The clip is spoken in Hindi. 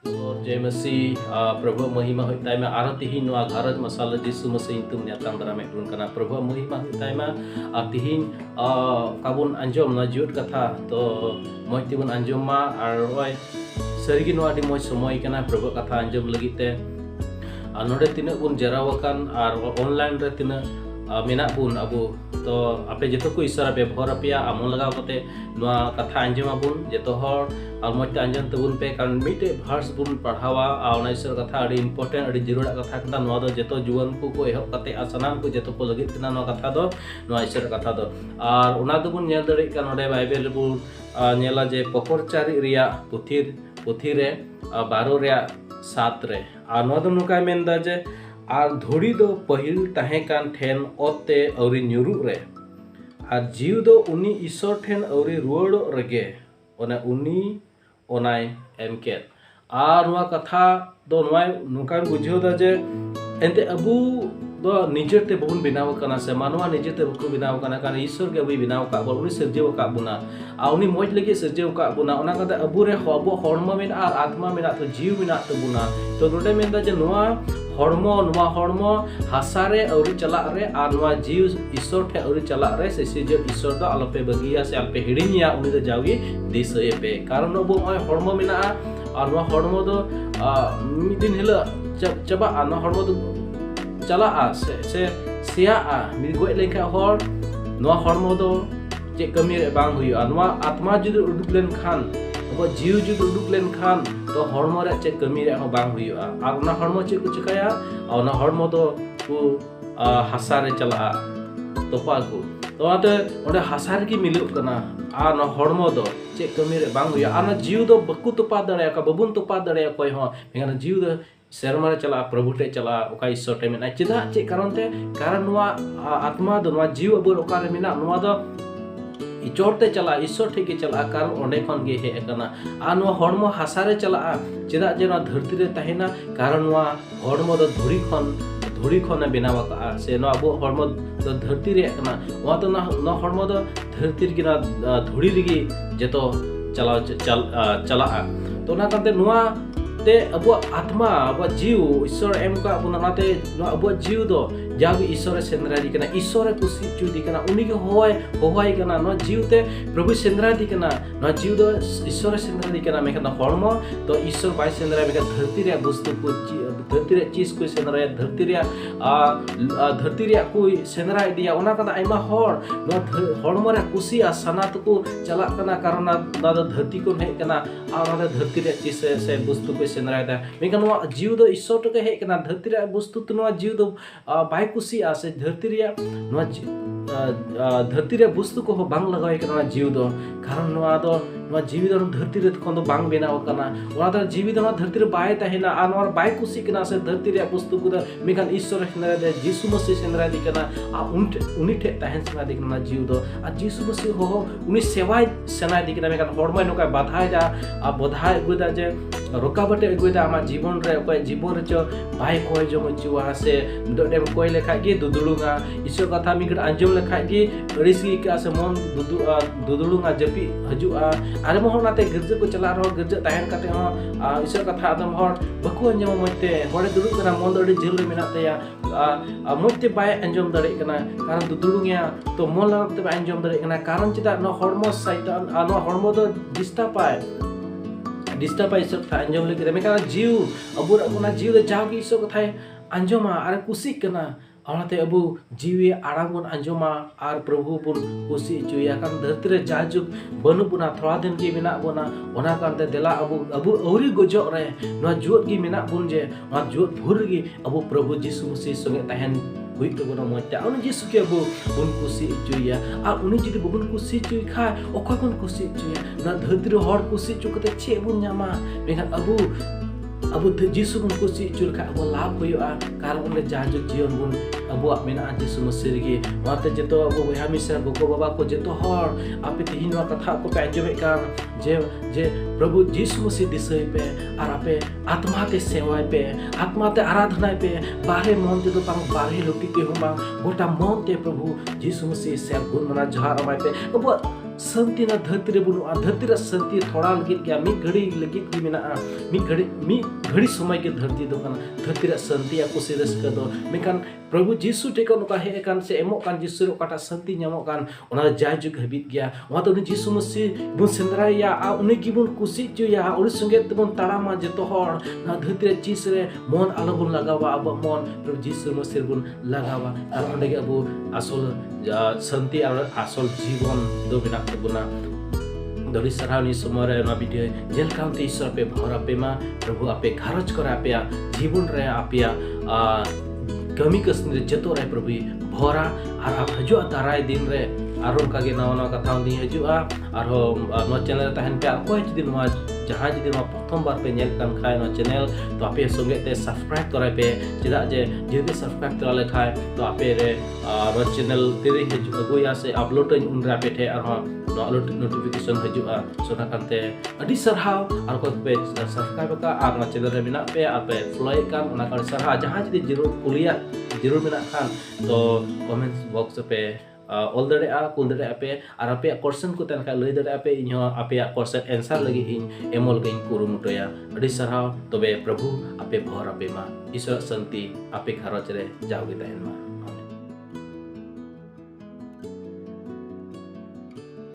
और जय मसीह प्रभु महिमा होता है आरो तिहिन घारज मसाला जीसु मसीह तुम न्यातांग दाराम एडुन कना प्रभु महिमा होता है तिहिन काबुन अंजम ना जुट कथा तो मज तिबुन अंजम मा आर ओय सरगी नो आदि मज समय कना प्रभु कथा अंजम लगिते नोडे तिना बुन जरावकान आर ऑनलाइन रे तिना मेना बुन अबु तो आपे जतो को इशारा व्यवहार पेया आमो लगाव कते नोआ कथा अंजम बुन जतो हर और मजते अंजम तबुन पे कारण मिटे भार्स बुन पढ़ावा और ईश्वर कथा अड़ी इम्पोर्टेंट अड़ी जरूरा कथा कता नोआ दो जतो जुवन को एहब कते सनाम को जतो को लगित कना नोआ कथा दो नोआ ईश्वर कथा दो और उना दो बुन नेल दरे का नोडे बाइबल बुन नेला जे पकरचारी रिया पुथी रे 12 रे 7 रे और नोआ दो नुका मेनदा जे और धोड़ी दो पहिल तहे कान ठेन ओते औरी न्युरु रे और जीव दो उनी ईश्वर ठेन औरी रुवाड़ो रगे ओना उनी ओनाय एमकेट और नोआ कथा दो नोआ नुकान बुझो दा जे एंते अबु दो निजेते बबुन बिनाव कना से मानवा निजेते बकु बिनाव कना कारण ईश्वर के अबु बिनाव का बोल उनी सिरजेव का बुना आ उनी मोज लगे सिरजेव का बुना ओना कते अबु रे हबो हर्म मेन आर आत्मा मेना तो जीव मेना तो बुना तो नोडे मेनदा जे नोआ हर्म हासारे औरी चला रे और नोआ जीव ईश्वर ठे औरी चला रे से जो ईश्वर दो आलोपे बगिया से आलोपे हिड़िनिया उनी दो जावगी दिसए पे कारण अबु ओय हर्म मेना और नोआ हर्म दो मिदिन हिला चबा नोआ हर्म दो चला से सिया मिद गोय लेखा हर नोआ हर्म दो जे कमी रे बांग हुई नोआ आत्मा जुदि उडुक लेन खान अब जीव जुदि उडुक लेन खान तो हर्म रे चे कमी रे हो बांग हुई और ना हर्म चे को चिकाया और ना हर्म दो को हासा रे चला तोपा को तो आते ओडे हासा रे की मिलुक कना आ ना हर्म दो चे कमी रे बांग हुई आ ना जीव दो बकु तोपा दड़े का बबुन तोपा दड़े कोई हो मेना जीव दो शर्मा चला प्रभु टे चला ओका ईश्वर टे मेना चिदा चे कारण ते कारण नोआ आत्मा दो नोआ जीव अब ओका रे मेना नोआ दो इचोरते चला ईश्वर ठेके चला कारण ओंडे खन गे हे एकना आ नोआ हर्म हासा रे चला चिदा जे नोआ धरती रे तहेना कारण नोआ हर्म दो धुरी खन बेनावा का से नोआ अब हर्म दो धरती रे एकना ओआ तो ना हर्म दो धरती रे गिना धुरी रिगी जेतो चला तो ना काते नोआ ते अब आत्मा अब जीव ईश्वर एम का अब नाते अब जीव दो जाग ईश्वर सेंद्रा दी कना ईश्वर कुसी चुदी कना उनी के होय कना न जीव ते प्रभु सेंद्रा दी कना न जीव दो ईश्वर सेंद्रा दी कना मेकना हर्म तो ईश्वर बाय सेंद्रा मेका धरती रे वस्तु को धरती रे चीज को सेंद्रा धरती रे को सेंद्रा दिया ओना कदा आइमा हर न हर्म रे कुसी आ सनात को चला कना कारण ना धरती को हे कना आ ना धरती रे चीज से वस्तु को सेंद्रा दा मेका नो जीव दो ईश्वर तो के हे कना धरती रे वस्तु तो नो जीव दो बाय कुसी आसे धरती रे नो धरती रे वस्तु को बांग लगाय कना जीव दो कारण नो जीव दो धरती रे खन दो बांग बेनाव कना ओना दो जीव दो धरती रे बाय तहेना आ नो बाय कुसी कना से धरती रे वस्तु को मेकान ईश्वर सेंद्रा दे जीसु मसीह सेंद्रा दी कना आ उनी ठे तहन सेंद्रा दी कना जीव दो आ जीसु मसीह हो उनी सेवाय सेना दी कना मेकान हरमय नोका बाधाय दा आ बधाय गुदा जे रोकाबटे अगुदा आमा जीवन रे ओय जीवन रे जो बाय कोय जो मचुआ से डोडे कोय लेखा गे दुदुलुंगा ईश्वर कथा मिगड अंजम लेखा गे अड़िसी का से मन दुदुलुंगा जपी हजुआ आरे मोहन नाते गिरजे को चला रो गिरजे तहन काते हो ईश्वर कथा आदम हर बको अंजम मते होडे दुदु कना मन दो जिल मेना तया मते बाय अंजम दरे कना कारण दुदुलुंगा तो मन लागते बाय अंजम दरे कना कारण चिता न हर्म साइटान न हर्म दो डिस्टर्ब ईश्वर कथा अंजम लगे मेका जीव अबुर अपना जीव दे जाओ ईश्वर कथा अंजमा आर कुसी कना ओनाते अबु जीवे आराम बन अंजमा आर प्रभु बुन कुसी चुया कान धरती रे जाजुक बनु बुना थोड़ा दिन की मेना बुना ओना कानते देला अबु औरी गोजो रे नो जोत की मेना बुन जे नो जोत भुर गी अबु प्रभु जीसु मसीह संगे तहन हुई तो बना मजा उन जीसु के अबु बुन कुसी चुया आ उनी जदि बुन कुसी चुई खा ओखा बुन कुसी चुया ना धरती रे हर कुसी चुकते छे बुन न्यामा मेना अबु जीसु बुन कुसी चुल खा अब लाभ हुआ कारण उन जाजुक जीवन बुन अबु मेना जीसु मसीह गे माते जतो अबु बया मिसरा गोगो बाबा को जतो हर आपे तिहिन वा कथा को पे अंजमे कान जे प्रभु जीसु मसीह दिसय पे और आपे आत्मा ते सेवाय पे आत्मा ते आराधना पे बाहे मन ते तो पांग बाहे लोटी के हुमा गोटा मन ते प्रभु जीसु मसीह से गुण मना जहार पे अब santi na dharti re bunu dharti ra santi thoda lagit gya mi ghadi lagit gi mena mi ghadi somai ke dharti do kana dharti ra santi aku se raska do mekan Prabhu Jisu tekan uka he kan se emok kan Jisu kata santi nyamok kan ona jaju habit gya ona to Jisu mesti bun sendra ya uni gibun kusi ju ya uri sunge tebun tarama jeto hor na dharti ra chis re mon alabun lagawa aba mon Prabhu Jisu mesti bun lagawa ar onde ge abu asol santi ar asol जीवन दो बिना बुना दरी सराहनी समरे ना वीडियो जेल काउंटी ईश्वर पे भर आपे मा प्रभु आपे खरच कर आपे जीवन रे आपे कमी कसनी जतो रे प्रभु भरा और आप हजो दाराय दिन रे आरो कागे नवा कथा दी हजुआ और नो चैनल तहन पे कोई दिन मा जहाँ जी प्रथम बार पे नेल कान खाय नो चैनल तो आपे संगे ते सब्सक्राइब कराय पे चेदा जे जदि सब्सक्राइब करा ले खाय तो आपे रे नो चैनल तेरे अगुया से अपलोड उन रे आपे थे और नो नोटिफिकेशन हजुआ सोना कानते अडी सरहाव और को पे सब्सक्राइब का और नो चैनल रे बिना पे आपे फ्लोय कान ओना का सरहा जहाँ जी जरूर कुलिया जरूर बिना खान तो कमेंट बॉक्स पे ऑल दरे कुल दरे आपे और आपे क्वेश्चन को तन का लय दरे आपे इन आपे क्वेश्चन आंसर लगी इन एमोल गई कुरुमुटया अडी सरहाव तबे प्रभु आपे भर आपे मा ईश्वर शांति आपे घरच रे जाओगे तहन मा।